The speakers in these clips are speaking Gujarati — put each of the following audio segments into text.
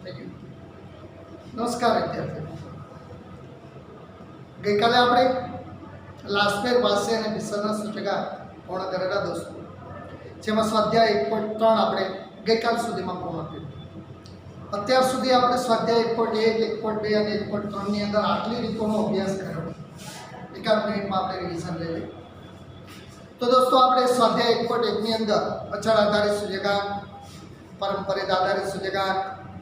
Thank you. नमस्कार विद्यार्थी। गई काले આપણે લાસ્ટમેર વાસે અને વિસરના સૂચકા પૂર્ણ કરેલા દોસ્તો, જેમાં સ્વાધ્યાય 1.3 આપણે ગઈકાલ સુધીમાં પૂર્ણ કર્યું। અત્યાર સુધી આપણે સ્વાધ્યાય 1.1, 1.2 અને 1.3 ની અંદર આટલી રીતોનો અભ્યાસ કર્યો। એકાદ મિનિટમાં આપણે રિવિઝન લઈ લઈએ। તો દોસ્તો, આપણે સ્વાધ્યાય 1.1 ની અંદર અચળ આધારિત સૂચકાંક, પરંપરિત આધારિત સૂચકાંક,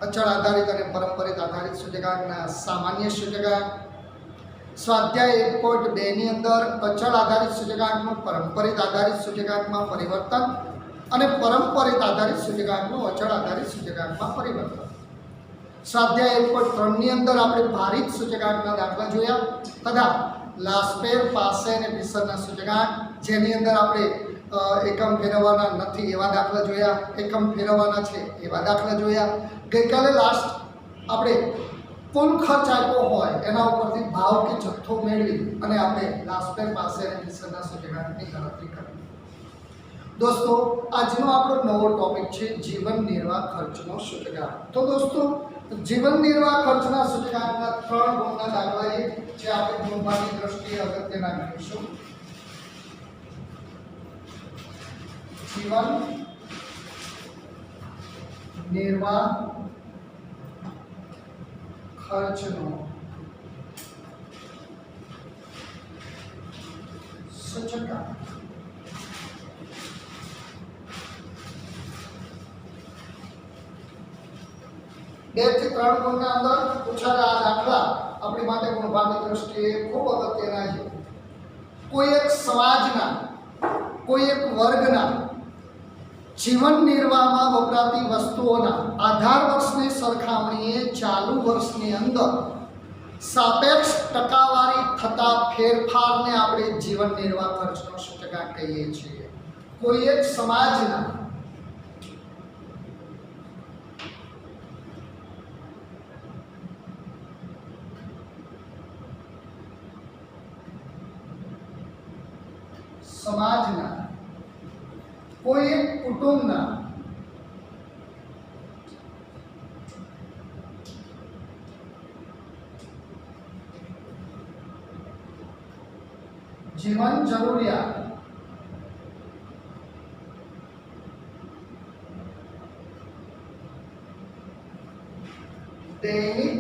અચળ આધારિત અને પરંપરિત આધારિત સૂચકાંકના સામાન્ય સૂચકાંક, સ્વાધ્યાય 1.2 ની અંદર અચળ આધારિત સૂચકાંકનું પરંપરિત આધારિત સૂચકાંકમાં પરિવર્તન અને પરંપરિત આધારિત સૂચકાંકનું અચળ આધારિત સૂચકાંકમાં પરિવર્તન, સ્વાધ્યાય 1.3 ની અંદર આપણે ભારિત સૂચકાંકના દાખલા જોયા તથા લાસ્પેર, પાસે અને વિસરના સૂચકાંક, જેની અંદર આપણે એકમ ફેરવવાના નથી એવા દાખલા જોયા, એકમ ફેરવવાના છે એવા દાખલા જોયા। ગઈકાલે લાસ્ટ આપણે કુલ ખર્ચ આપ્યો હોય એના ઉપરથી ભાવ કે જથ્થો મેળવી અને આપણે લાસ્પેર, પાસે અને વિસરના સૂચકાંકની ગણતરી કરી। દોસ્તો, આજનો આપણો નવો ટોપિક છે જીવન નિર્વાહ ખર્ચનો સૂચકાંક। તો દોસ્તો, જીવન નિર્વાહ ખર્ચના સૂચકાંકના 3 ગુણના દાખલા જે આપણે ગુણભારની દ્રષ્ટિએ અગત્યના ગણીશું। जीवन निर्वाह खर्चनो सूचकांक। 2 થી 3 ગુણના અંદર પૂછાયેલા આ દાખલા આપણી માટે ગુણભારની દ્રષ્ટિએ ખૂબ અગત્યના છે। કોઈ એક સમાજના, કોઈ એક વર્ગના જીવન નિર્વાહમાં વપરાતી વસ્તુઓના આધાર વર્ષની સરખામણીએ ચાલુ વર્ષની અંદર સાપેક્ષ ટકાવારી થતા ફેરફારને આપણે જીવન નિર્વાહ ખર્ચનો સૂચકાંક કહીએ છીએ। કોઈ એક સમાજના કોઈ એક કુટુંબના જીવન જરૂરિયાત દૈનિક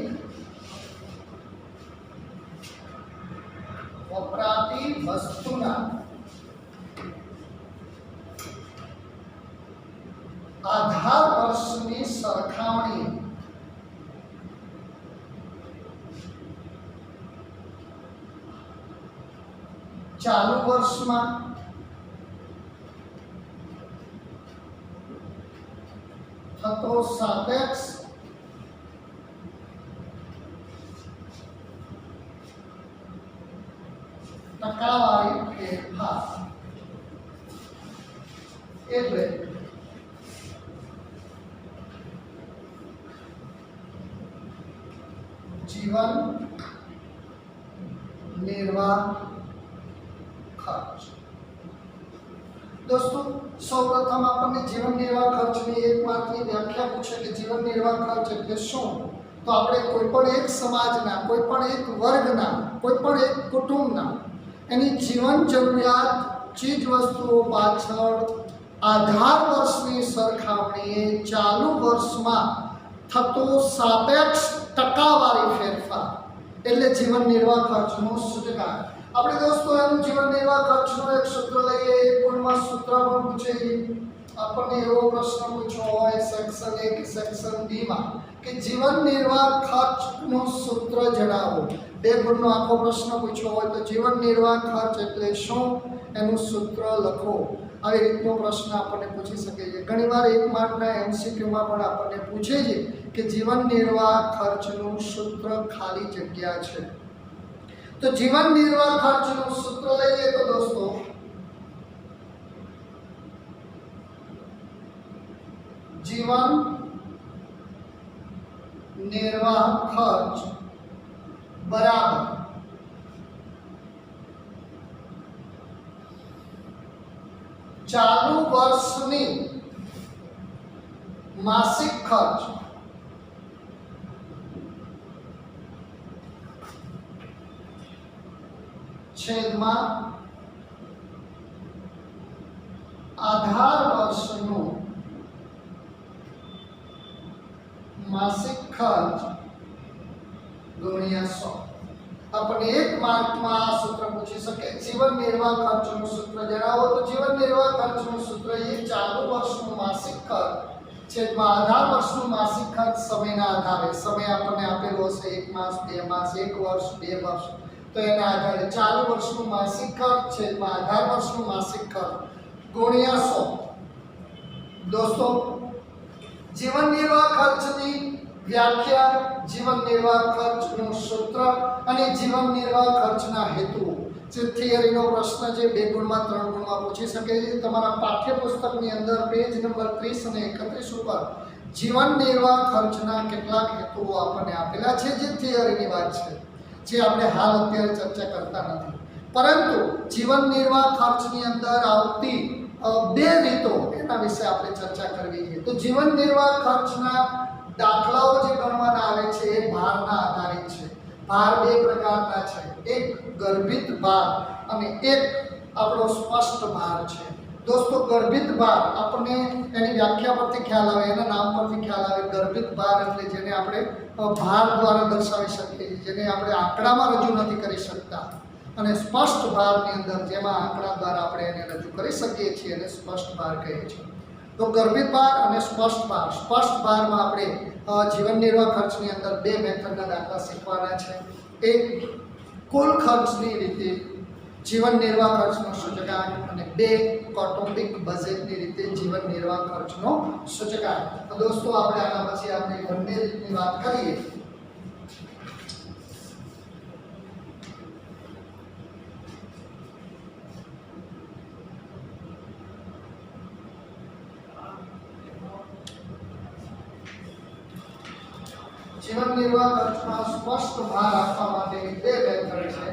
વપરાતી વસ્તુના आधार वर्षनी सरखामणी चालू वर्ष में थतो सापेक्ष टकावारी फेरफार એટલે जीवन निर्वाह खर्च। दोस्तों, સૌપ્રથમ આપણને જીવન નિર્વાહ ખર્ચની એક માત્રની વ્યાખ્યા પૂછે કે જીવન નિર્વાહ ખર્ચ એટલે શું, તો આપણે કોઈ પણ એક સમાજના, કોઈ પણ એક વર્ગના, કોઈ પણ એક કુટુંબના એની જીવન જરૂરિયાત ચીજ વસ્તુઓ પાછળ આધાર વર્ષની સરખામણીએ ચાલુ વર્ષમાં થતો સાપેક્ષ ટકાવારી ફેરફાર એટલે જીવન નિર્વાહ ખર્ચનો સૂચકાંક। આપણે દોસ્તો એનું જીવન નિર્વાહ ખર્ચનો એક સૂત્ર લઈએ, એક ગુણમાં સૂત્ર પણ પૂછે। આપણને એવો પ્રશ્ન પૂછ્યો હોય સેક્શન 1 કે સેક્શન 2 માં કે જીવન નિર્વાહ ખર્ચનું સૂત્ર જણાવો। 2 ગુણનો આખો પ્રશ્ન પૂછ્યો હોય તો જીવન નિર્વાહ ખર્ચ એટલે શું, એનું સૂત્ર લખો। આવી રીતનો પ્રશ્ન આપણને પૂછી શકે છે। ઘણીવાર 1 માર્કના એમસીક્યુમાં પણ આપણને પૂછે છે કે જીવન નિર્વાહ ખર્ચનું સૂત્ર ખાલી જગ્યા છે। તો જીવન નિર્વાહ ખર્ચનું સૂત્ર લઈએ તો દોસ્તો, જીવન નિર્વાહ ખર્ચ બરાબર चालू वर्षनी मासिक खर्च છેદમાં આધાર વર્ષનું માસિક ખર્ચ ગુણ્યા 100. આપણે એક માર્કમાં આ સૂત્ર પૂછી શકે. જીવન નિર્વાહ ખર્ચનું સૂત્ર જણાવો. તો જીવન નિર્વાહ ખર્ચનું સૂત્ર એ ચાલુ વર્ષનું માસિક ખર્ચ છેદમાં આધાર વર્ષનું માસિક ખર્ચ સમયના આધારે. સમય આપણને આપેલો હશે 1 માસ, 2 માસ, 1 વર્ષ, 2 વર્ષ, તો એના આધારે ચાલુ વર્ષનું માસિક ખર્ચ છેદમાં આધાર વર્ષનું માસિક ખર્ચ ગુણ્યા 100. દોસ્તો, જીવન નિર્વાહ ખર્ચની વ્યાખ્યા, જીવન નિર્વાહ ખર્ચનું સૂત્ર અને જીવન નિર્વાહ ખર્ચના હેતુઓ જે થિયરીનો પ્રશ્ન જે 2 ગુણમાં 3 ગુણમાં પૂછી શકે છે. તમારા પાઠ્યપુસ્તકની અંદર પેજ નંબર 30 અને 31 ઉપર જીવન નિર્વાહ ખર્ચના કેટલાક હેતુઓ આપણને આપેલા છે જે થિયરીની વાત છે, જે આપણે હાલ અત્યારે ચર્ચા કરતા નથી. પરંતુ જીવન નિર્વાહ ખર્ચની અંદર આવતી 2 રીતો એના વિશે આપણે ચર્ચા કરવી છે. તો જીવન નિર્વાહ ખર્ચના દાખલાઓ જે ગણવાના આવે છે એ ભારના આધારિત છે. ભાર 2 પ્રકારના છે, એક ગર્ભિત ભાર અને એક આપણો સ્પષ્ટ ભાર છે. દોસ્તો, ગર્ભિત ભાર આપણને એની વ્યાખ્યા પરથી ખ્યાલ આવે, એના નામ પરથી ખ્યાલ આવે. ગર્ભિત ભાર એટલે જેને આપણે ભાર દ્વારા દર્શાવી શકીએ છીએ, જેને આપણે આંકડામાં રજૂ નથી કરી શકતા. અને સ્પષ્ટ ભારની અંદર જેમાં આંકડા દ્વારા આપણે એને રજૂ કરી શકીએ છીએ એને સ્પષ્ટ ભાર કહે છે. તો ગર્ભિત ભાર અને સ્પષ્ટ ભાર. સ્પષ્ટ ભારમાં આપણે જીવન નિર્વાહ ખર્ચની અંદર 2 મેથડના દાખલા શીખવાના છે. એક કુલ ખર્ચની રીતે જીવન નિર્વાહ ખર્ચનો સૂચકાંક અને 2 કૌટુંબિક બજેટની રીતે જીવન નિર્વાહ ખર્ચનો સૂચકાંક. તો દોસ્તો, આપણે આના પછી આપણે બંને રીતની વાત કરીએ. જીવન નિર્વાહ ખર્ચમાં સ્પષ્ટ ભાર આપવા માટેની 2 મેથડ છે.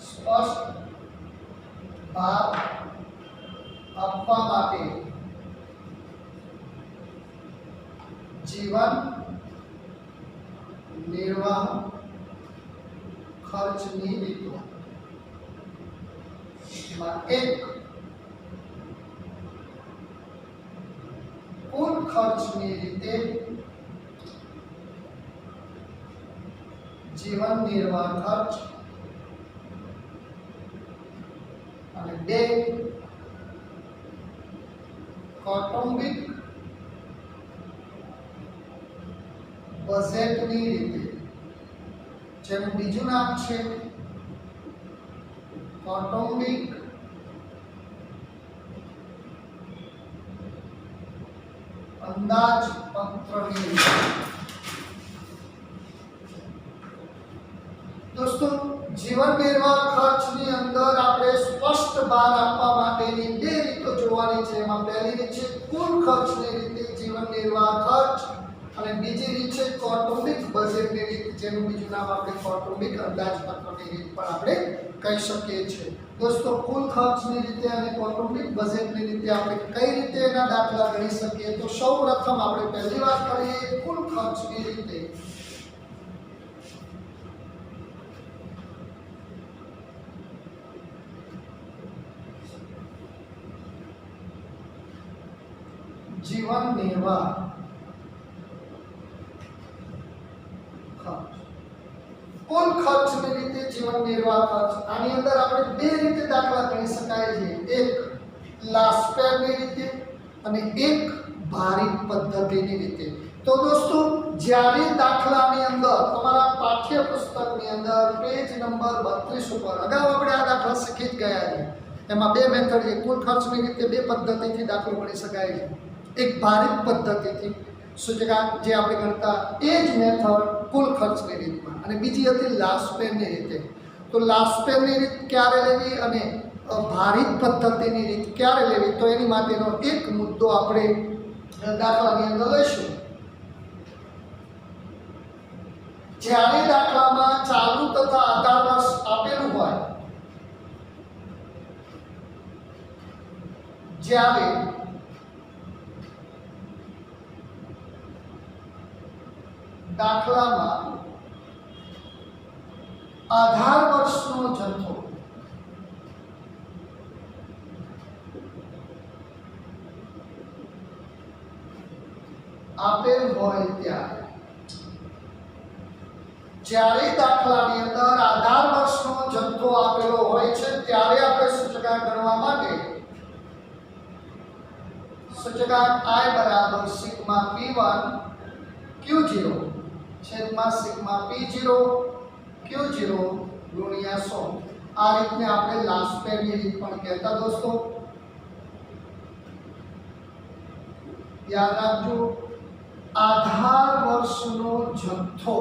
સ્પષ્ટ ભાર આપવા માટે જીવન નિર્વાહ ખર્ચની રીતો. એક કુલ ખર્ચની રીતે જીવન નિર્વાહ ખર્ચ અને 2 કૌટુંબિક બજેટની રીતે, જેનું બીજું નામ છે કૌટુંબિક અંદાજપત્રની રીતે. દોસ્તો, જીવન નિર્વાહ ખર્ચની અંદર આપણે સ્પષ્ટ ભાર આપવા માટેની 2 રીતો જોવાની છે. એમાં પહેલી રીત છે કુલ ખર્ચની રીતે જીવન નિર્વાહ ખર્ચ અને બીજી રીત છે કૌટુંબિક બજેટની રીત, જેનું બીજું નામ આપણે કૌટુંબિક અંદાજપત્રની રીત પણ આપણે કહી શકીએ છીએ. દોસ્તો, કુલ ખર્ચની રીતે અને કૌટુંબિક બજેટની રીતે આપણે કઈ રીતે એના દાખલા ગણી શકીએ? તો સૌપ્રથમ આપણે પહેલી વાત કરીએ કુલ ખર્ચની રીતે. જીવન નિર્વાહ ખર્ચ, કુલ ખર્ચની રીતે જીવન નિર્વાહ ખર્ચ. આની અંદર આપણે 2 રીતે દાખલા ગણી શકાય છે. એક લાસ્પેરની રીતે અને એક ભારિત પદ્ધતિની રીતે. તો દોસ્તો, જ્યારે દાખલાની અંદર તમારા પાઠ્યપુસ્તકની અંદર પેજ નંબર 32 ઉપર અગાઉ આપણે આ દાખલા શીખી જ ગયા છે. એમાં 2 મેથડ છે. કુલ ખર્ચની રીતે 2 પદ્ધતિથી દાખલો ગણી શકાય છે. એક ભારિત પદ્ધતિથી સૂચકાંક જે આપણે ગણતા એ જ મેથડ કુલ ખર્ચની રીતમાં, અને બીજી હતી લાસ્પેરની રીતે. તો લાસ્પેરની રીત ક્યારે લેવી અને ભારિત પદ્ધતિની રીત ક્યારે લેવી, તો એની માટેનો એક મુદ્દો આપણે દાખલાની અંદર લઈશું. જ્યારે દાખલામાં ચાલુ તથા આધાર વર્ષ આપેલું જ્યારે દાખલામાં આધાર વર્ષનો જથ્થો આપેલ હોય ત્યારે, જ્યારે દાખલાની અંદર આધાર વર્ષનો જથ્થો આપેલો હોય છે ત્યારે આપણે સૂચકાંક ગણવા માટે સૂચકાંક I બરાબર સિગ્મા P1 Q0 છેદમાં સિગ્મા P0 Q0 ગુણ્યા 100 આ રીતને આપણે લાસ્ટ પેરની રીત પણ કહેતા દોસ્તો, યાદ રાખજો. આધાર વર્ષનો જથ્થો,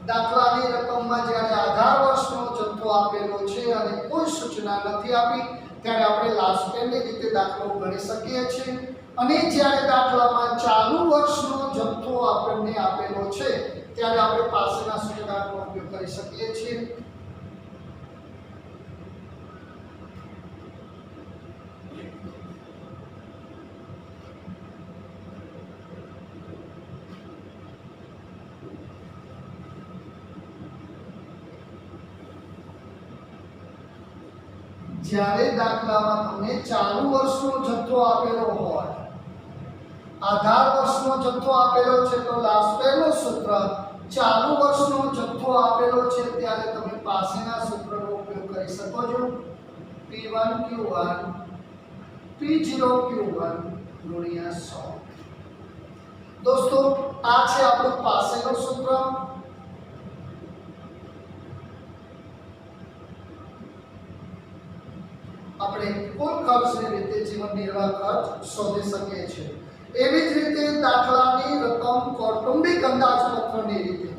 દાખલાની રકમમાં જ્યારે આધાર વર્ષનો જથ્થો આપેલો છે અને કોઈ સૂચના નથી આપી ત્યારે આપણે લાસ્ટ પેનની રીતે દાખલો ગણી શકીએ છીએ. અને જ્યારે દાખલામાં ચાલુ વર્ષનો જથ્થો આપણને આપેલો છે ત્યારે આપણે પાસેના સૂચકાંકનો ઉપયોગ કરી શકીએ છીએ. જ્યારે દાખલામાં તમને ચાલુ વર્ષનો જથ્થો આપેલો હોય, આધાર વર્ષનો જથ્થો આપેલો છે તો લાસ્ટ પેનું સૂત્ર ચાલુ વર્ષનો જથ્થો આપેલો છે ત્યારે તમે પાસેના સૂત્રનો ઉપયોગ કરી શકો છો. P1 Q1 P0 Q1 ગુણ્યા 100. દોસ્તો આ છે આપણું પાસેનું સૂત્ર. આપણે કુલ ખર્ચની રીતે જીવન નિર્વાહ ખર્ચ શોધી શકીએ છીએ. એવી જ રીતે દાખલાની રકમ કૌટુંબિક અંદાજપત્રની રીતે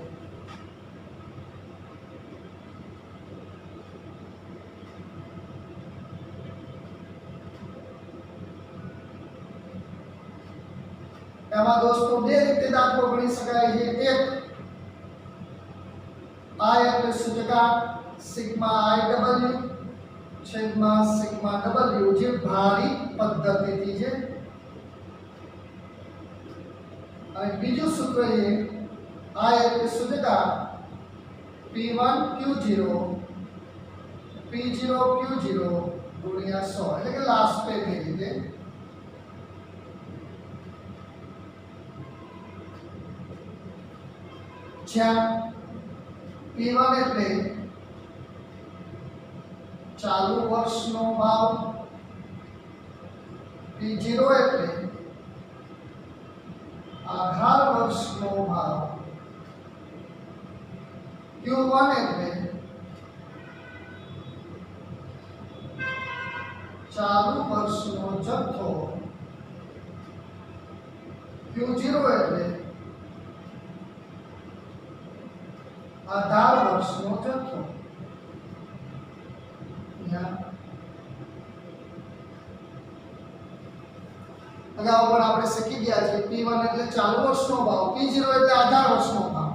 એમાં દોસ્તો બે રીતે દાખલો ગણી શકાય છે. એક I એટલે સૂચકાંક સિગ્મા IW છેદમાં સિગ્મા W જે ભારી પદ્ધતિથી છે, અને બીજું સૂત્ર એ I એટલે સૂચકાંક P1 Q0 P0 Q0 ગુણ્યા 100 એટલે કે લાસ્ટ પેની રીતે. જ્યાં P1 એટલે ચાલુ વર્ષનો ભાવ, P0 એટલે આધાર વર્ષનો ભાવ, Q1 એટલે ચાલુ વર્ષનો જથ્થો, Q0 એટલે આધાર વર્ષનો જથ્થો. અગાઉ પણ આપણે શીખી ગયા છે P1 એટલે ચાલુ વર્ષનો ભાવ, P0 એટલે આધાર વર્ષનો ભાવ,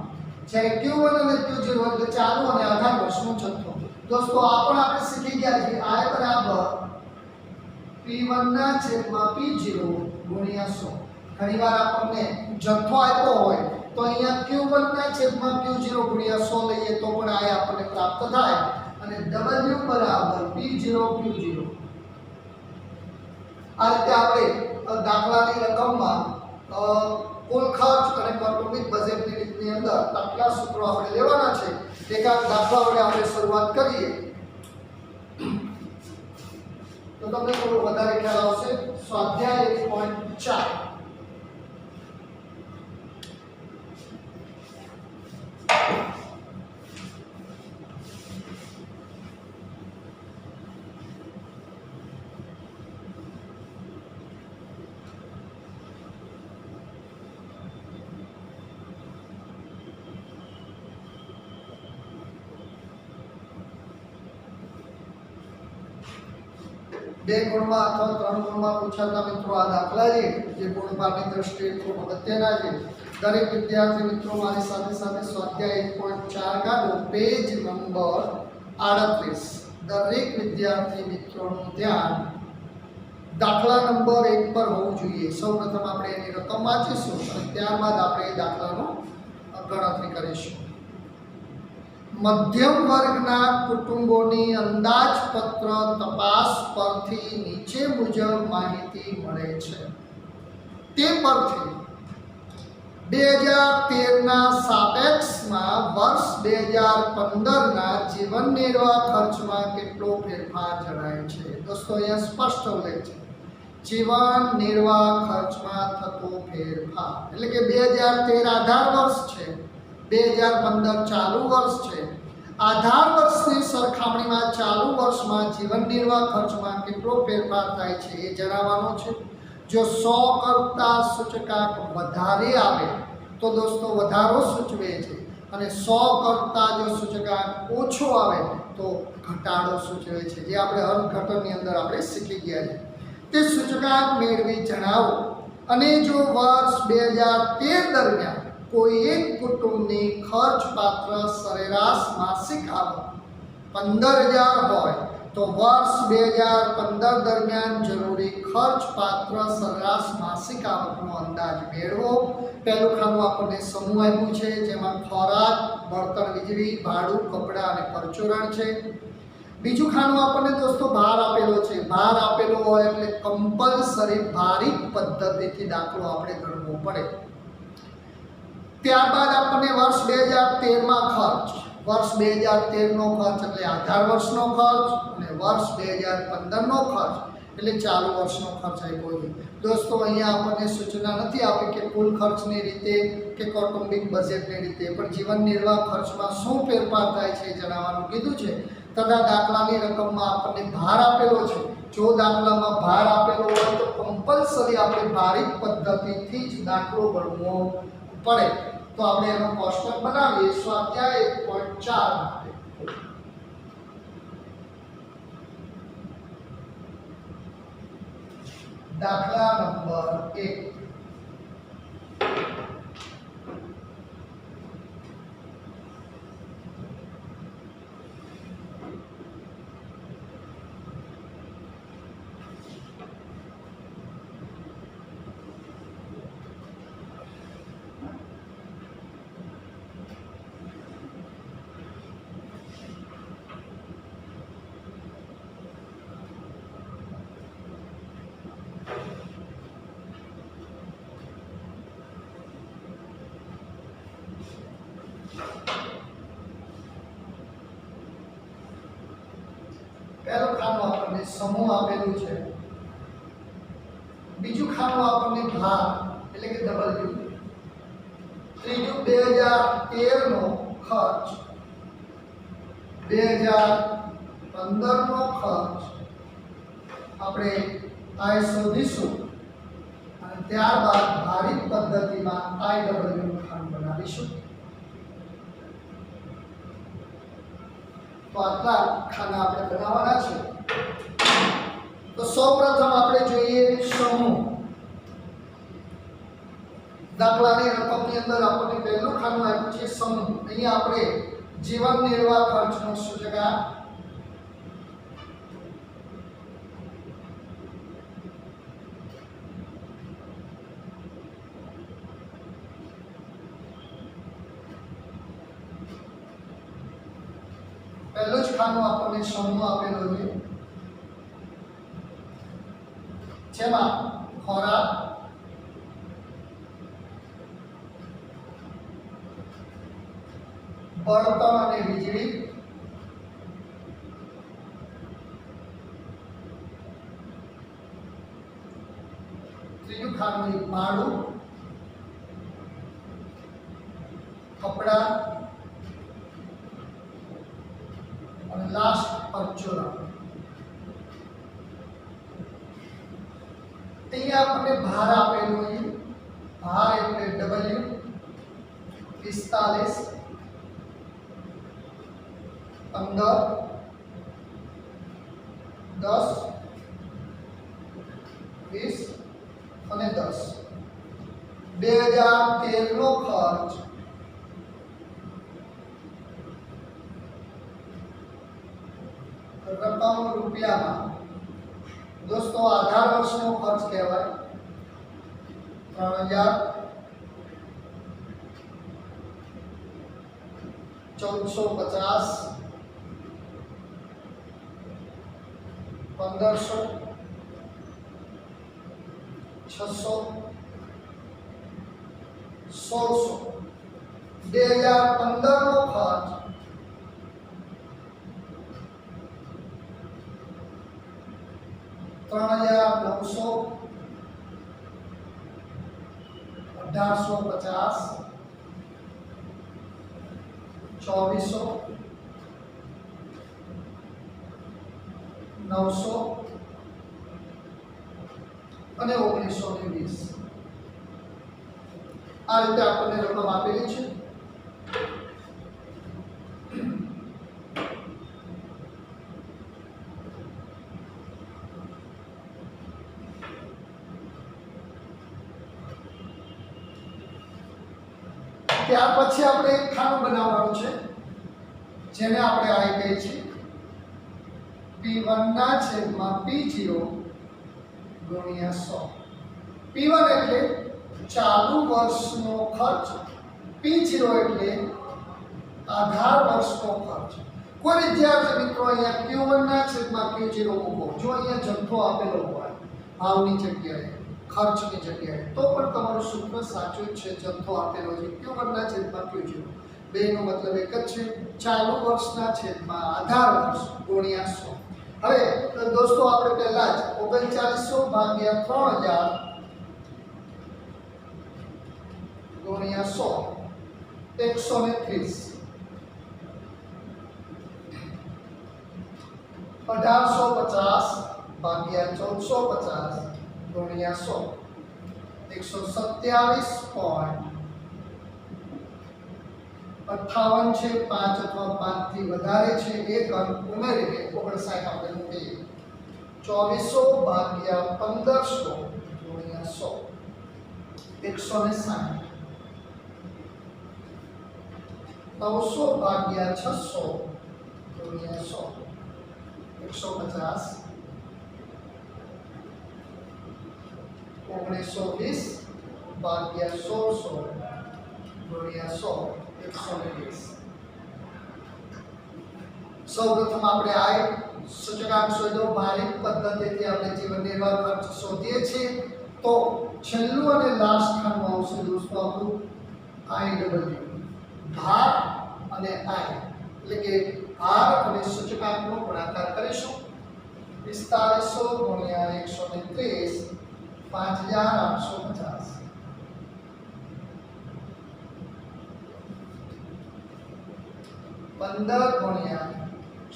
જ્યારે Q1 અને Q0 એટલે ચાલુ અને આધાર વર્ષનો જથ્થો. દોસ્તો આ પણ આપણે શીખી ગયા છે I બરાબર P1 ના છેદમાં P0 ગુણ્યા 100. ઘણીવાર આપણને જથ્થો આપ્યો હોય તો અહીંયા Q1 ના છેદમાં Q0 ગુણ્યા 100 લઈએ તો પણ આ આપણને પ્રાપ્ત થાય, અને W બરાબર P0 Q0. આ રીતે આપણે દાખલાની રકમમાં કુલ ખર્ચ અને કૌટુંબિક બજેટની રીતની અંદર આટલા સૂત્રો આપણે લેવાના છે. એકાદ દાખલા વડે આપણે શરૂઆત કરીએ તો તમને થોડું વધારે ખ્યાલ આવશે. સ્વાધ્યાય 1.4 બે ગુણમાં અથવા 3 ગુણમાં પૂછાતા મિત્રો આ દાખલા છે જે ગુણભારની દ્રષ્ટિએ ખૂબ અગત્યના છે. દરેક વિદ્યાર્થી મિત્રો મારી સાથે સાથે સ્વાધ્યાય 1.4 કાઢો, પેજ નંબર 38. દરેક વિદ્યાર્થી મિત્રોનું ધ્યાન દાખલા નંબર 1 પર હોવું જોઈએ। સૌપ્રથમ આપણે એની રકમ વાંચીશું અને ત્યારબાદ આપણે એ દાખલાનો ગણતરી કરીશું। મધ્યમ વર્ગના કુટુંબોની અંદાજપત્ર તપાસ પરથી નીચે મુજબ માહિતી મળે છે। તે પરથી 2013ના સાપેક્ષમાં વર્ષ 2015ના જીવન નિર્વાહ ખર્ચમાં કેટલો ફેરફાર જણાય છે। દોસ્તો અહીંયા સ્પષ્ટ ઉલ્લેખ છે જીવન નિર્વાહ ખર્ચમાં થતો ફેરફાર, એટલે કે 2013 આધાર વર્ષ છે, 2015 ચાલુ વર્ષ છે। આધાર વર્ષની સરખામણીમાં ચાલુ વર્ષમાં જીવન નિર્વાહ ખર્ચમાં કેટલો ફેરફાર થાય છે એ જણાવવાનો છે। જો 100 કરતાં સૂચકાંક વધારે આવે તો દોસ્તો વધારો સૂચવે છે, અને 100 કરતાં જો સૂચકાંક ઓછો આવે તો ઘટાડો સૂચવે છે, જે આપણે અર્થઘટનની અંદર આપણે શીખી ગયા છીએ। તે સૂચકાંક મેળવી જણાવો। અને જો વર્ષ 2013 દરમિયાન કોઈ એક કુટુંબની ખર્ચપાત્ર સરેરાશ માસિક આવક 15,000 હોય તો વર્ષ 2015 દરમિયાન જરૂરી ખર્ચપાત્ર સરેરાશ માસિક આવકનો અંદાજ મેળવો। પહેલું ખાનું આપણને સમૂહ આપ્યું છે, જેમાં ખોરાક, બળતણ, વીજળી, ભાડું, કપડાં અને પરચુરણ છે। બીજું ખાનું આપણને દોસ્તો ભાર આપેલો છે। ભાર આપેલો હોય એટલે કમ્પલસરી ભારિત પદ્ધતિથી દાખલો આપણે ગણવો પડે। ત્યારબાદ આપણને વર્ષ 2013માં ખર્ચ, વર્ષ 2013નો ખર્ચ એટલે આધાર વર્ષનો ખર્ચ, અને વર્ષ 2015નો ખર્ચ એટલે ચાલુ વર્ષનો ખર્ચ આપ્યો છે। દોસ્તો અહીંયા આપણને સૂચના નથી આપી કે કુલ ખર્ચની રીતે કે કૌટુંબિક બજેટની રીતે, પણ જીવન નિર્વાહ ખર્ચમાં શું ફેરફાર થાય છે જણાવવાનું કીધું છે। તથા દાખલાની રકમમાં આપણને ભાર આપેલો છે। જો દાખલામાં ભાર આપેલો હોય તો કમ્પલસરી આપણે ભારિત પદ્ધતિથી જ દાખલો ગણવો પડે। તો આપણે એનો કોષ્ટક બનાવીએ સ્વાધ્યાય 1.4 માટે। દાખલા નંબર 1। પહેલું ખાનું આપણને સમૂહ આપેલું છે, બીજું ખાનું આપણને ભાર એટલે કે W, ત્રીજું 2013નો ખર્ચ, 2015નો ખર્ચ આપણે આ શોધીશું, અને ત્યારબાદ ભારિત પદ્ધતિમાં IW નું ખાનું બનાવીશું। તો આટલા ખાના આપણે બનાવવાના છે। તો સૌપ્રથમ આપણે જોઈએ સમૂહ। દાખલાની રકમની અંદર આપણને પહેલું ખાનું આપ્યું છે સમૂહ। અહીંયા આપણે જીવન નિર્વાહ ખર્ચનો સૂચકાંક, પહેલું જ ખાનું આપણને સમૂહ આપેલો છે, જેમાં ખોરાક, બળતણ અને વીજળી, ત્રીજું ખાનું ભાડું, કપડાં અને લાસ્ટ પરચુરણ। અહીંયા આપણને ભાર આપેલું છે, ભાર એટલે W 45, 15, 10, 20 અને 10। 2013નો ખર્ચ રકમ રૂપિયામાં दोस्तों आधार वर्षનો ખર્ચ કહેવાય 3,1450 1500 600 1600 2015 નો ખર્ચ 3,900 1850 2400 900 અને 1920 આ રીતે આપણને રકમ આપેલી છે. ત્યાર પછી આપણે એક ખાનું બનાવવાનું છે જેને આપણે આઈ કહીએ છીએ P1 ના છેદમાં P0 ગુણ્યા 100. P1 એટલે ચાલુ વર્ષનો ખર્ચ, P0 એટલે આધાર વર્ષનો ખર્ચ. કોઈ વિદ્યાર્થી મિત્રો અહીંયા Q1 ના છેદમાં Q0 મૂકો. જો અહીંયા જથ્થો આપેલો હોય ભાવની જગ્યાએ, ખર્ચની જગ્યાએ, તો પણ તમારું સૂત્ર સાચું જ છે. જથ્થો આપેલો છે Q1 ના છેદમાં Q0. બેનો મતલબ એક જ છે. ચાલુ વર્ષના છેદમાં આધાર વર્ષ ગુણ્યા 100. હવે દોસ્તો આપણે પહેલા જ 3900 ભાગ્યા 3000 ગુણ્યા 100 130 1850 ભાગ્યા 1450 ગુણ્યા 100 127.58 છે. 5 અથવા 5 થી વધારે છે. એક અંક ઉમેરીને 59 આપણે મૂકીએ. 2400 ભાગ્યા 1500 ગુણ્યા 100 160 900 ભાગ્યા 600 ગુણ્યા 100 150 1920 ભાગ્યા 1600 ગુણ્યા 100 120. સૌપ્રથમ આપણે આય સૂચકાંક શોધો. ભારિત પદ્ધતિથી આપણે જીવન નિર્વાહ ખર્ચ શોધીએ છીએ. તો છેલ્લું અને લાસ્ટ ખાનું આવશે દોસ્તો આપણું IW. ભાર અને આય એટલે કે ભાર અને સૂચકાંકનો ગુણાકાર કરીશું. 4500 ગુણ્યા 130 5850 15 ગુણ્યા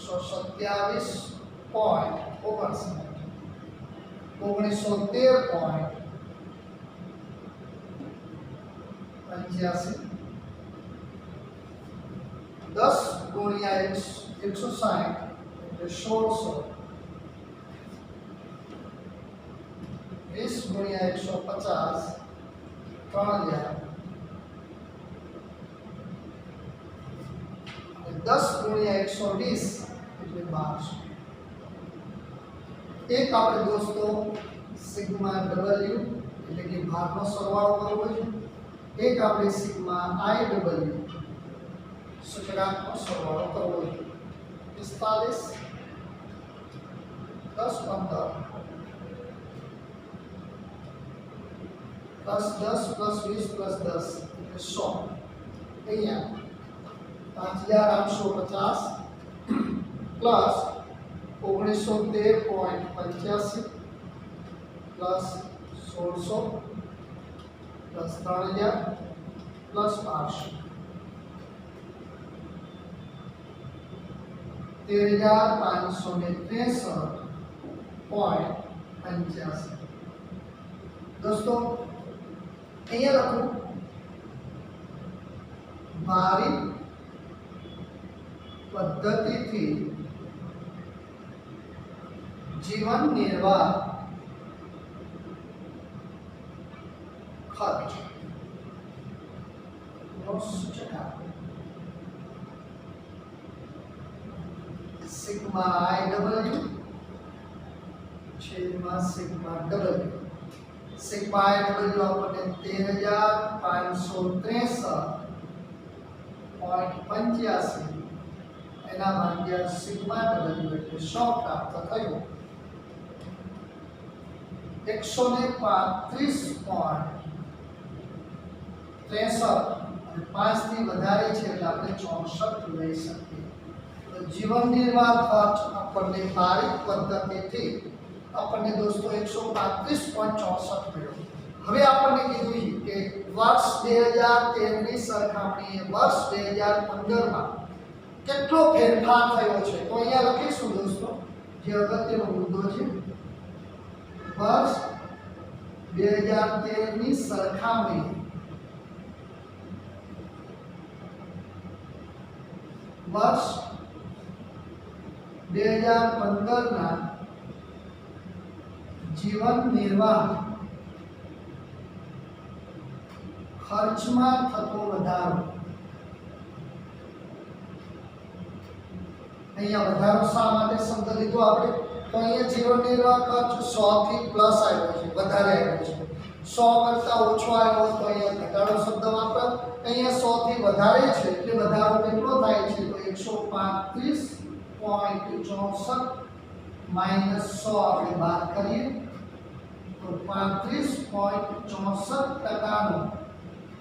127.59 1913.85 10 ગુણ્યા 160 એટલે 1600 20 ગુણ્યા 150 3000 10 ગુણ્યા 120 એટલે 1200. એક આપણે દોસ્તો સિગ્મા ડબલ્યુ એટલે કે ભારનો સરવાળો કરવો છે. એક આપણે સિગ્મા IW સૂચકાંકનો સરવાળો કરવો છે. 45 10 15 +10 +20 +10 એટલે 100. અહીંયા 5850 પ્લસ 1913.85 પ્લસ 1600 પ્લસ 3000 પ્લસ 1200 13,563.85. દોસ્તો અહીંયા લખું ભારિત પદ્ધતિથી જીવન નિર્વાહ ખર્ચ નો સૂચકાંક સિગ્મા IW છેદમાં sigma W. Sigma A W આપણને 13563.85 એના ભાગ્યા સિગ્મા ડબલ્યુ એટલે 100 પ્રાપ્ત થયું. 135.63 અને 5 થી વધારે છે એટલે આપણે 64 લઈ શકીએ. તો જીવન નિર્વાહ ખર્ચ આપણને બારીક પદ્ધતિથી આપણને દોસ્તો 135.64 મળ્યો. હવે આપણને કીધું કે વર્ષ 2013 ની સરખામણીએ વર્ષ 2015 માં કેટલો ફેરફાર થયો છે. તો અહીંયા લખીશું દોસ્તો, જે અગત્યનો મુદ્દો છે, વર્ષ 2013 ની સરખામણીએ વર્ષ 2015 ના જીવન નિર્વાહ ખર્ચમાં થતો વધારો. અહીંયા વધારો શા માટે શબ્દ લીધો આપણે? તો અહીંયા જીવન નિર્વાહ ખર્ચ 100 થી પ્લસ આવ્યો છે, વધારે આવ્યો છે. 100 કરતા ઓછો આવ્યો તો અહીંયા ઘટાડો શબ્દ વાપરો. અહીંયા 100 થી વધારે છે એટલે વધારો કેટલો થાય છે? તો 135.64 માઈનસ 100 આપણે બાદ કરીએ તો 35.64%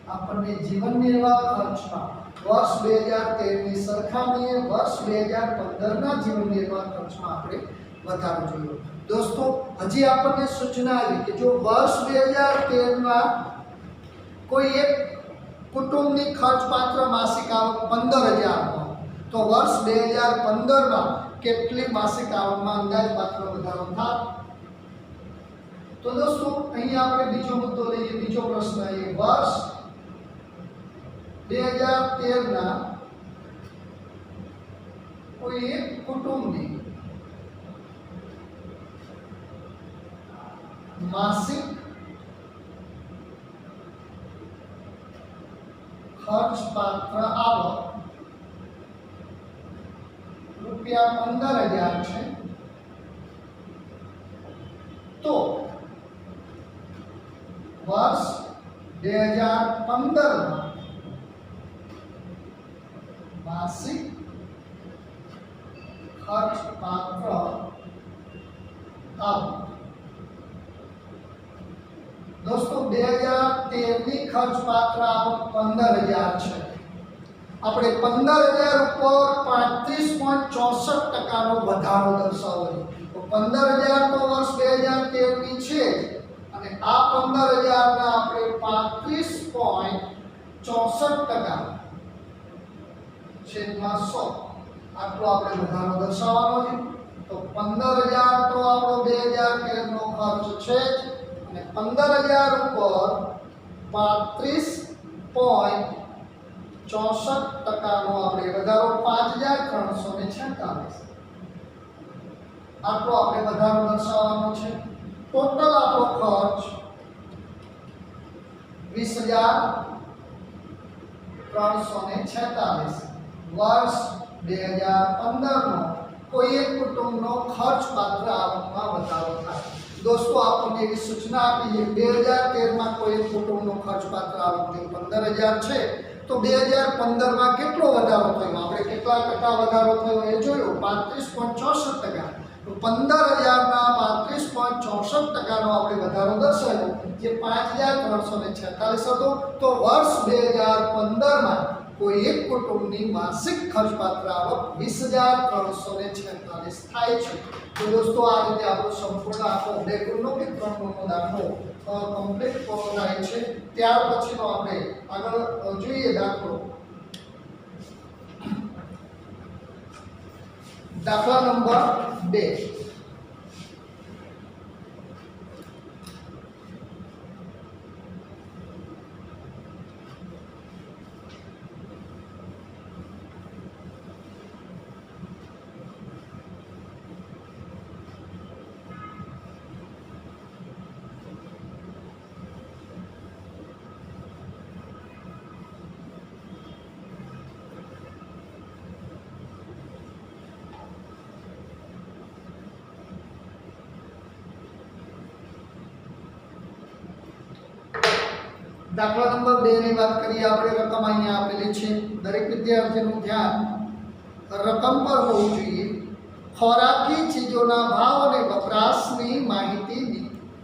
આપણને જીવન નિર્વાહ ખર્ચમાં વર્ષ 2013 ની સરખામણીએ વર્ષ 2015 ના જીવન નિર્વાહ ખર્ચમાં આપણે વધારો જોયો. દોસ્તો હજી આપણને સૂચના આવી કે જો વર્ષ 2013 માં કોઈ એક કુટુંબની ખર્ચપાત્ર માસિક આવક 15000 હોય તો વર્ષ 2015 માં કેટલી માસિક આવકમાં અંદાજપાત્ર વધારો થાય? તો દોસ્તો અહીંયા આપણે બીજો મુદ્દો લઈએ, બીજો પ્રશ્ન એ વર્ષ 2013 ના કોઈ એક કુટુંબની માસિક ખર્ચપાત્ર આવક રૂપિયા 15000 છે. તો વર્ષ 2015 માં માસિક ખર્ચપાત્ર આવક. દોસ્તો 2013 ની ખર્ચપાત્ર આવક 15000 છે. આપણે 15000 ઉપર 35.64% નો વધારો દર્શાવવો છે. તો 15000 તો વર્ષ 2013 ની છે અને આ 15000 ના આપણે 35.64% છેદમાં 100 આટલો આપણે વધારો દર્શાવવાનો છે. તો 15000 તો આપણો 2013 નો ખર્ચ છે અને 15000 ઉપર 35.64% નો આપણે વધારો 5346 આટલો આપણે વધારો દર્શાવવાનો છે. ટોટલ આપણો ખર્ચ 20346 વર્ષ 2015 નો કોઈ એક કુટુંબનો ખર્ચપાત્ર આવકમાં વધારો થાય. દોસ્તો આપણને એવી સૂચના આપી છે 2013 માં કોઈ એક કુટુંબનો ખર્ચપાત્ર આવક જો 15000 છે તો 2015 માં કેટલો વધારો થયો? આપણે કેટલા ટકા વધારો થયો એ જોયો, 35.64%. તો 15000 ના 35.64% નો આપણે વધારો દર્શાવ્યો જે 5346 હતો. તો વર્ષ 2015 માં કોઈ એક કુટુંબની માસિક ખર્ચપાત્ર આવક 20346 થાય છે. તો દોસ્તો આ રીતે આપણો સંપૂર્ણ આખો બેકગ્રાઉન્ડનો કે ત્રણનો દાખલો કમ્પ્લીટ પૂરો થાય છે. ત્યાર પછીનો આપણે આગળ જોઈએ દાખલો. દાખલા નંબર 2. દાખલા નંબર 2 ની વાત કરીએ આપણે. રકમ અહીંયા આપેલી છે. દરેક વિદ્યાર્થીનું ધ્યાન રકમ પર હોવું જોઈએ. ખોરાકી ચીજોના ભાવ અને વપરાશની માહિતી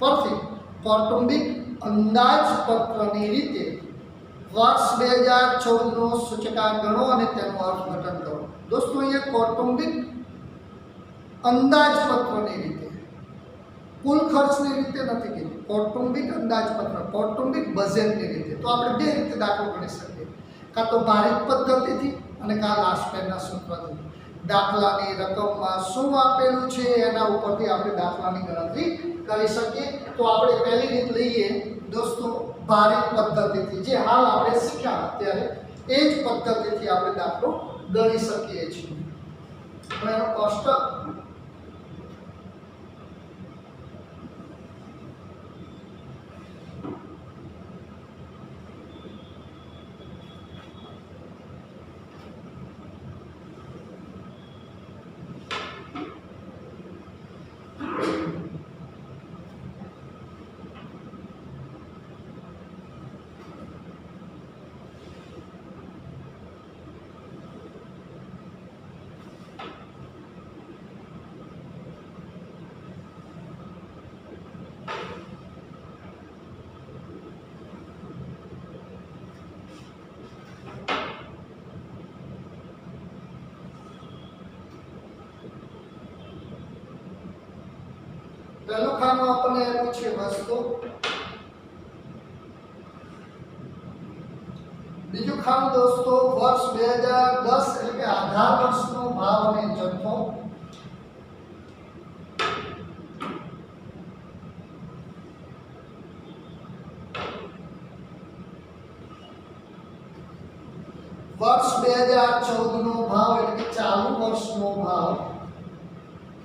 પરથી કૌટુંબિક અંદાજપત્રની રીતે વર્ષ 2014 નો સૂચકાંક ગણો અને તેનું અર્થઘટન કરો. દોસ્તો અહીંયા કૌટુંબિક અંદાજપત્રની રીતે, કુલ ખર્ચની રીતે નથી કીધું. કૌટુંબિક અંદાજપત્ર, કૌટુંબિક બજેટની રીતે. તો આપણે બે રીતે દાખલો ગણી શકીએ, કાં તો ભારિત પદ્ધતિથી અને કાં લાસ્ટ પેનના સૂત્રથી. દાખલાની રકમમાં શું આપેલું છે એના ઉપરથી આપણે દાખલાની ગણતરી કરી શકીએ. તો આપણે પહેલી રીત લઈએ દોસ્તો ભારિત પદ્ધતિથી, જે હાલ આપણે શીખ્યા અત્યારે એ જ પદ્ધતિથી આપણે દાખલો ગણી શકીએ છીએ. તો એનો કોષ્ટક પહેલું ખાનું આપણને આપ્યું છે વસ્તુ, બીજું ખાનું દોસ્તો વર્ષ 2010 એટલે કે આધાર વર્ષનો ભાવ અને જથ્થો, વર્ષ 2014 નો ભાવ એટલે કે ચાલુ વર્ષનો ભાવ.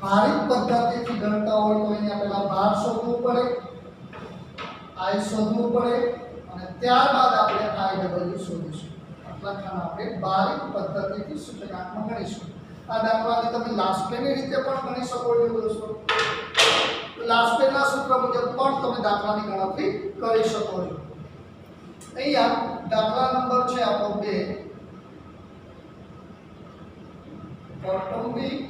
ભારિત પદ્ધતિથી ગણતા હોય તો અહીંયા પહેલા ભાર શોધવું પડે, આઈ શોધવું પડે અને ત્યારબાદ આપણે આઈ ડબલ્યુ શોધીશું. આટલા ખાના આપણે ભારિત પદ્ધતિથી સૂચકાંકમાં ગણીશું. આ દાખલાને તમે લાસ્ટ પેની રીતે પણ ગણી શકો છો દોસ્તો. લાસ્ટ પેનના સૂત્ર મુજબ પણ તમે દાખલાની ગણતરી કરી શકો છો. અહીંયા દાખલા નંબર છે આપણો 2. કૌટુંબિક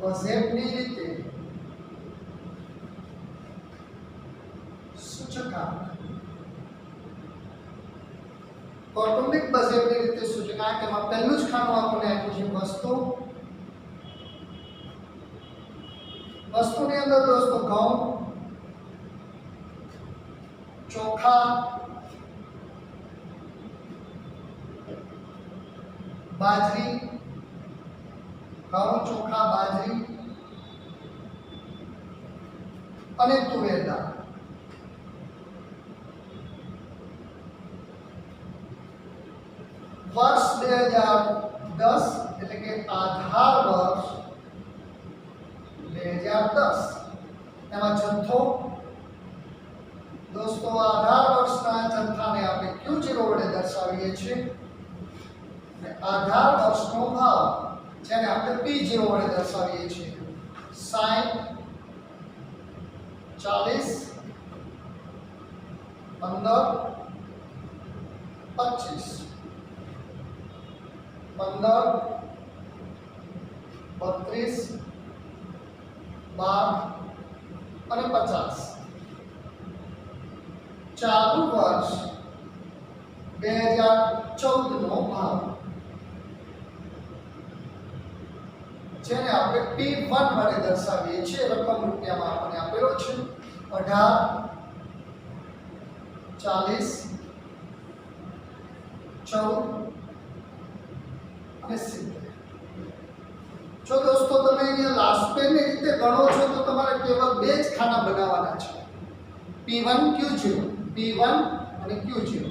બજેટની રીતે સૂચકાંક. કૌટુંબિક બજેટની રીતે સૂચકાંક. એમાં પહેલું જ ખાનું આપણને આપ્યું છે વસ્તુ. વસ્તુની અંદર દોસ્તો ઘઉં, ચોખા, બાજરી, ઘઉં, ચોખા, બાજરી અને તુવેર દાળ. વર્ષ 2010 એટલે કે આધાર વર્ષ 2010. એમાં જથ્થો દોસ્તો આધાર વર્ષના જથ્થાને આપણે Q0 વડે દર્શાવીએ છીએ અને આધાર વર્ષનો ભાવ જેને આપણે P0 વડે દર્શાવીએ છીએ. 60, 40, 15, 25, 15, 32, 12 અને 50. ચાલુ વર્ષ 2014 નો ભાવ જેને આપણે P1 વડે દર્શાવીએ છીએ. રકમ રૂપિયામાં આપણને આપેલો છે 18, 40, 14 અને 70. જો દોસ્તો તમે અહીંયા લાસ્ટ પેનની રીતે ગણો છો તો તમારે કેવલ બે જ ખાના બનાવવાના છે. P1 Q0, P1 અને Q0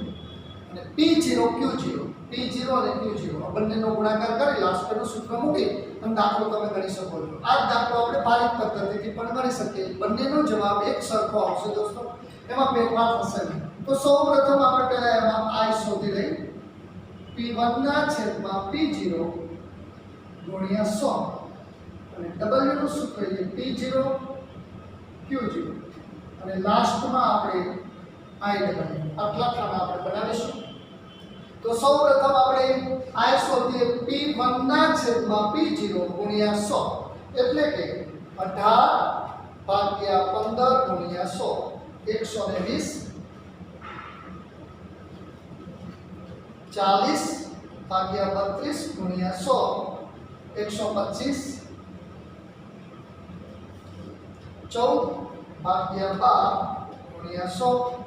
અને P0 Q0, P0 અને Q0 આ બંનેનો ગુણાકાર કરી લાસ્ટ પેનનું સૂત્ર મૂકી અને દાખલો તમે ગણી શકો છો. આ જ દાખલો આપણે ભારિત પદ્ધતિથી પણ ગણી શકીએ. બંનેનો જવાબ એક સરખો આવશે દોસ્તો, એમાં ફેરફાર થશે નહીં. તો સૌપ્રથમ આપણે પહેલા એમાં I શોધી લઈએ. P1 ના છેદમાં P0 ગુણ્યા 100 અને W નું સૂત્ર છે P0 Q0. અને લાસ્ટમાં આપણે IW આટલા ખાના આપણે બનાવીશું। તો સૌપ્રથમ આપણે I શોધીએ P1 ના છેદમાં P0 ગુણ્યા 100 એટલે કે 18 ભાગ્યા 15 ગુણ્યા 100 120 40 ભાગ્યા 32 ગુણ્યા 100 125 14 ભાગ્યા 12 ગુણ્યા 100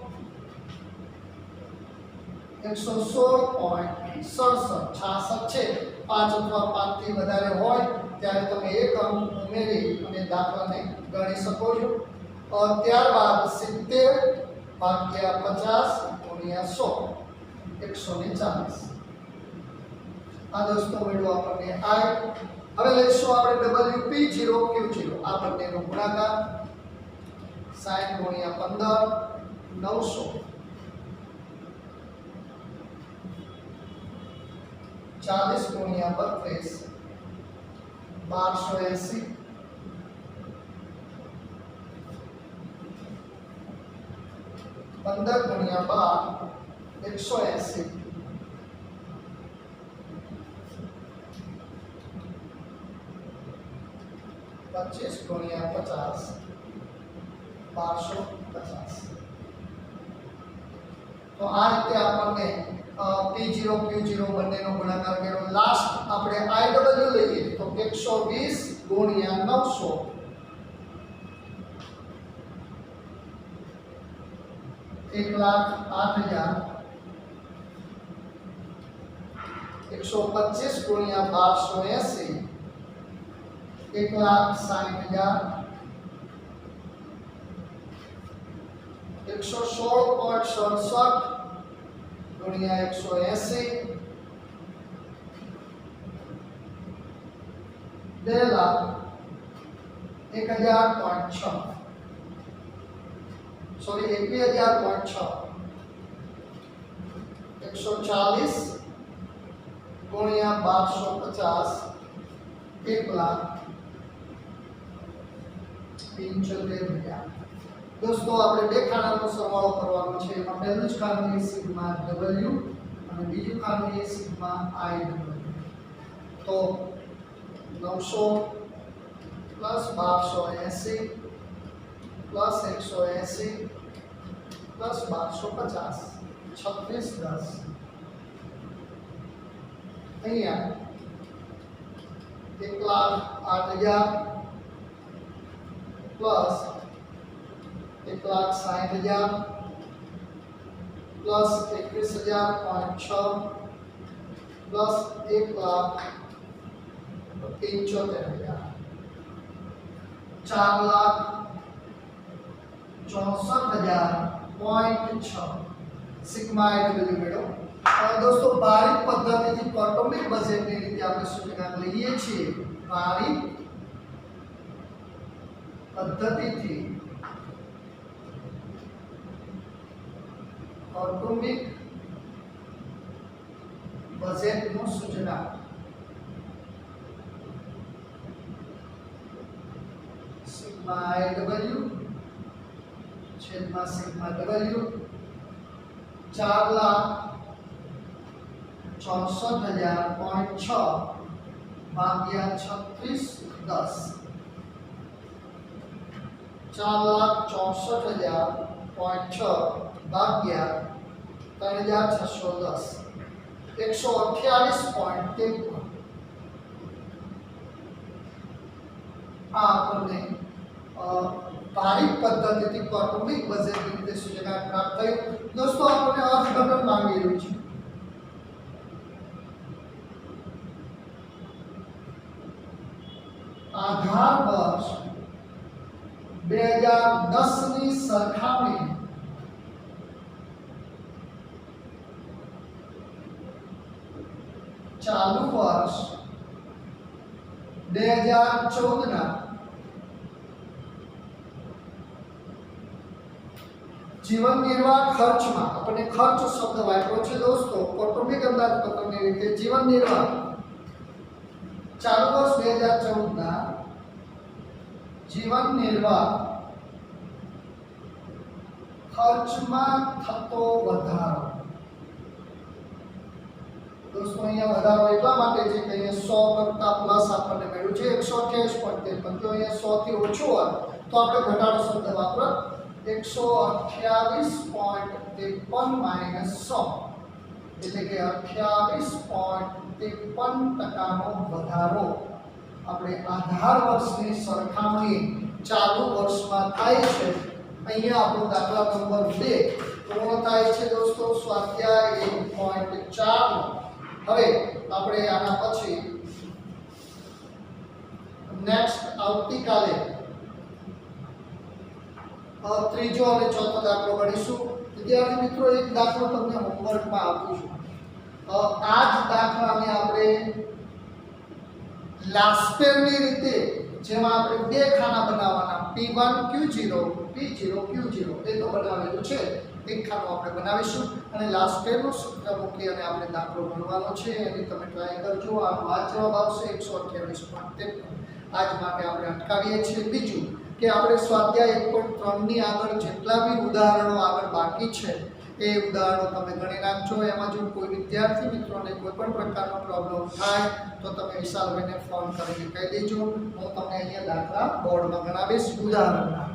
116.67 છે। 5 અથવા 5 થી વધારે હોય ત્યારે તમે એક અંક ઉમેરી અને દાખલાને ગણી શકો છો। ત્યારબાદ 70 ભાગ્યા 50 ગુણ્યા 100 140। આ દોસ્તો મેળવો આપણને I। હવે લઈશું આપણે WP0 Q0 આ બંનેનો ગુણાકાર 60 ગુણ્યા 15 900 40 गुणिया 32 1280 15 गुणिया 12 180 25 गुणिया 50 1250। तो आ रीते आपने P0 Q0 બંનેનો ગુણાકાર કર્યો। લાસ્ટ આપણે IW લઈએ તો 120 ગુણ્યા 900 1,08,000 125 ગુણ્યા 1280 1,60,000 116.67 गुणिया 180 1,000.6 सॉरी 21,000.6 140 गुणिया 1250 1,75,000। दोस्तों આપણે બે ખાનાનો સરવાળો કરવાનો છે। એમાં પહેલું જ ખાનું એ સિગ્મા W અને બીજું ખાનું એ સિગ્મા IW। તો 900 પ્લસ 1280 પ્લસ 180 પ્લસ 1250 3610 અહીંયા 1,08,000 plus 1,60,000 plus 21,000.6 plus 1,75,000 4,64,000.6 sigma IW મેળવો। दोस्तों भारित पद्धति कौटुंबिक बजेट ની રીતે આપણે સૂચકાંક લઈએ છીએ। ભારિત પદ્ધતિથી कौटुंबिक बजेट નું સૂચનાંક सिग्मा IW छेदमा सिग्मा W 4,64,000.6 भाग्या 3610 4,64,000.6 भाग्या 3,610 128.53 आ आपने भारित पद्धति कौटुंबिक बजेट की रीते सूचकांक प्राप्त थયું। दोस्तों आपने अर्थघटन માંગી રહ્યું છે। आधार वर्ष 2010 ની સરખામણી चालू वर्ष 2014 ना जीवन निर्वाह खर्च में अपने खर्च शब्द वापरो छे। दोस्तों कौटुंबिक अंदाजपत्र ની રીતે जीवन निर्वाह चालू वर्ष 2014 ना जीवन निर्वाह ખર્ચમાં થતો વધારો. દોસ્તો અહીંયા વધારો એટલા માટે છે કે અહીંયા 100 કરતા પ્લસ આપણને મળ્યું છે 128.53. જો અહીંયા 100 થી ઓછું હોય તો આપણે ઘટાડો શબ્દ વાપરો 128.53 માઈનસ 100 એટલે કે 28.53% નો વધારો આપણે આધાર વર્ષની સરખામણી ચાલુ વર્ષમાં થાય છે. અહીંયા આપણો દાખલા નંબર 2 પૂર્ણ થાય છે દોસ્તો. સ્વાધ્યાય 1.4. હવે આપણે આના પછી નેક્સ્ટ આવતીકાલે ત્રીજો અને ચોથો દાખલો ગણીશું. વિદ્યાર્થી મિત્રો, એક દાખલો તમને હોમવર્કમાં આપું છું. આ જ દાખલાને આપણે લાસ્પેરની રીતે, જેમાં આપણે બે ખાના બનાવવાના P1 Q0 P0 Q0 એ તો બનાવેલું છે. એક ખાનું આપણે બનાવીશું અને લાસ્પેરનું સૂત્ર મૂકી અને આપણે દાખલો ગણવાનો છે. એની તમે ટ્રાય કરજો. આ જવાબ આવશે 128.53. આજ માટે આપણે અટકાવીએ છીએ. બીજું કે આપણે સ્વાધ્યાય 1.3 ની આગળ જેટલા બી ઉદાહરણો આગળ બાકી છે એ ઉદાહરણો તમે ગણી નાખજો. એમાં જો કોઈ વિદ્યાર્થી મિત્રોને કોઈ પણ પ્રકારનો પ્રોબ્લેમ થાય તો તમે વિશાલભાઈને ફોન કરીને કહી દેજો. હું તમને અહીંયા દાખલા બોર્ડમાં ગણાવીશ ઉદાહરણના.